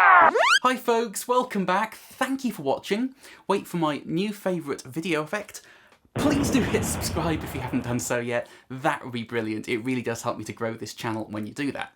Hi folks, welcome back. Thank you for watching. Wait for my new favourite video effect. Please do hit subscribe if you haven't done so yet. That would be brilliant. It really does help me to grow this channel when you do that.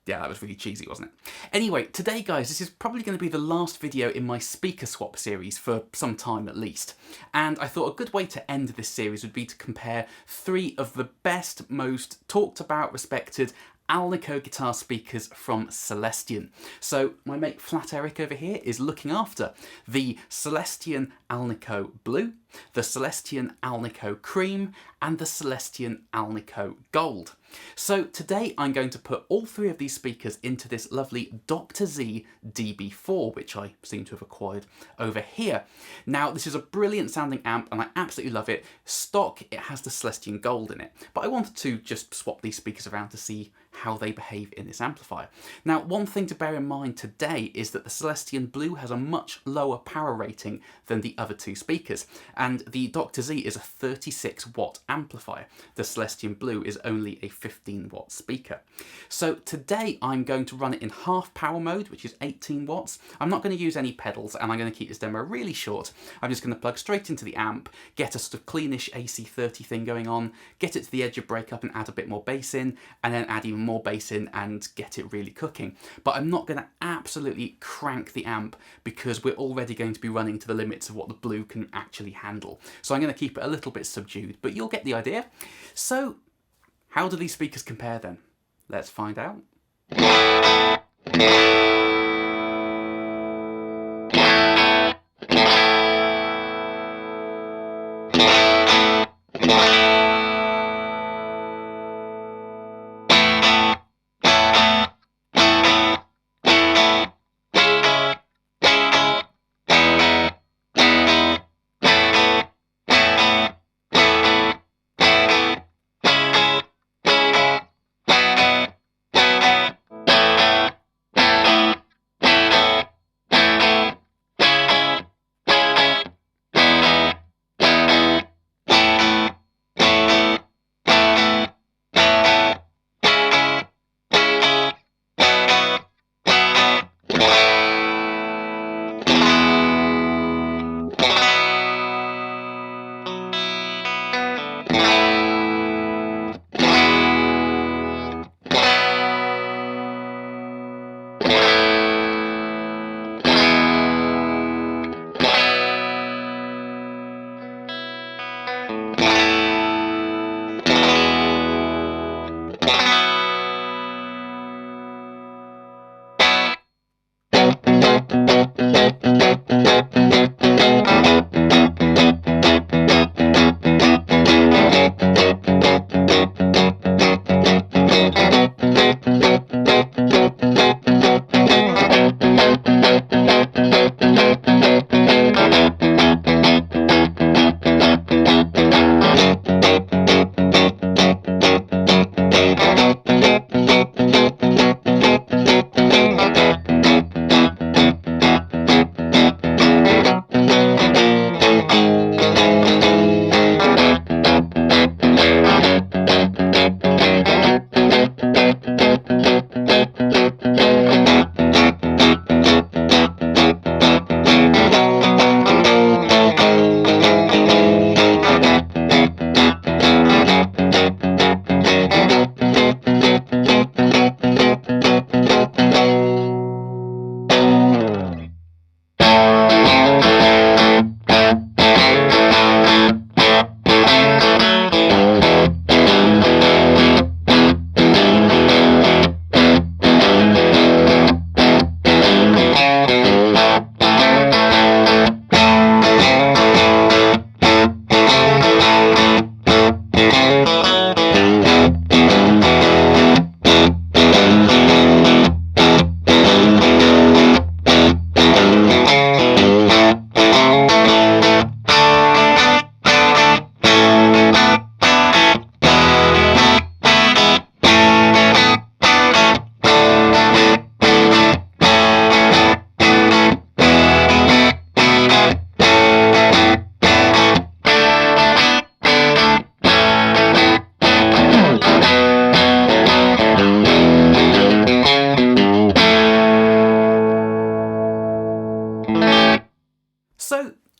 Yeah, that was really cheesy, wasn't it? Anyway, today guys, this is probably going to be the last video in my speaker swap series for some time at least. And I thought a good way to end this series would be to compare 3 of the best, most talked about, respected Alnico guitar speakers from Celestion. So my mate Flat Eric over here is looking after the Celestion Alnico Blue, the Celestion Alnico Cream, and the Celestion Alnico Gold. So today I'm going to put all 3 of these speakers into this lovely Dr Z DB4, which I seem to have acquired over here. Now this is a brilliant sounding amp and I absolutely love it. Stock, it has the Celestion Gold in it, but I wanted to just swap these speakers around to see how they behave in this amplifier. Now one thing to bear in mind today is that the Celestion Blue has a much lower power rating than the other 2 speakers, and the Dr Z is a 36 watt amplifier. The Celestion Blue is only a 15 watt speaker. So today I'm going to run it in half power mode, which is 18 watts. I'm not going to use any pedals and I'm going to keep this demo really short. I'm just going to plug straight into the amp, get a sort of cleanish AC30 thing going on, get it to the edge of breakup and add a bit more bass in, and then add even more bass in and get it really cooking. But I'm not going to absolutely crank the amp because we're already going to be running to the limits of what the Blue can actually handle. So I'm going to keep it a little bit subdued, but you'll get the idea. So how do these speakers compare then? Let's find out.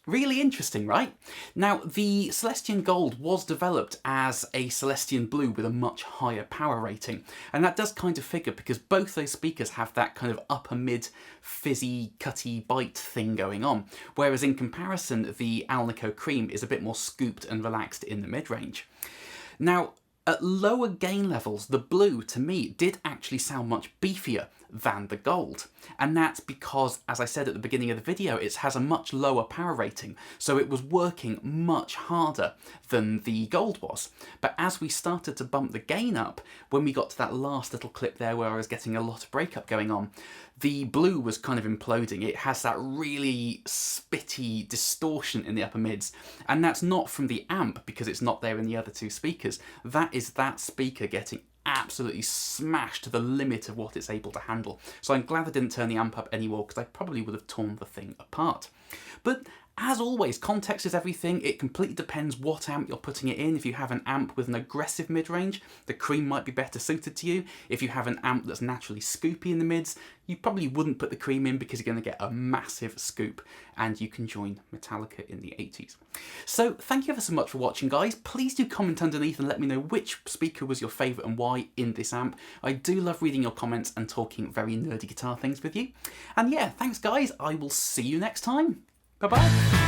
Really interesting, right? Now, the Celestion Gold was developed as a Celestion Blue with a much higher power rating, and that does kind of figure because both those speakers have that kind of upper mid fizzy, cutty bite thing going on, whereas in comparison, the Alnico Cream is a bit more scooped and relaxed in the mid-range. Now, at lower gain levels, the Blue, to me, did actually sound much beefier than the Gold. And that's because, as I said at the beginning of the video, it has a much lower power rating, so it was working much harder than the Gold was. But as we started to bump the gain up, when we got to that last little clip there where I was getting a lot of breakup going on, the Blue was kind of imploding. It has that really spitty distortion in the upper mids, and that's not from the amp because it's not there in the other two speakers. That is that speaker getting absolutely smashed to the limit of what it's able to handle. So I'm glad I didn't turn the amp up anymore because I probably would have torn the thing apart. But as always, context is everything. It completely depends what amp you're putting it in. If you have an amp with an aggressive mid-range, the Cream might be better suited to you. If you have an amp that's naturally scoopy in the mids, you probably wouldn't put the Cream in because you're going to get a massive scoop, and you can join Metallica in the 80s. So thank you ever so much for watching, guys. Please do comment underneath and let me know which speaker was your favourite and why in this amp. I do love reading your comments and talking very nerdy guitar things with you. And yeah, thanks guys. I will see you next time. Bye-bye.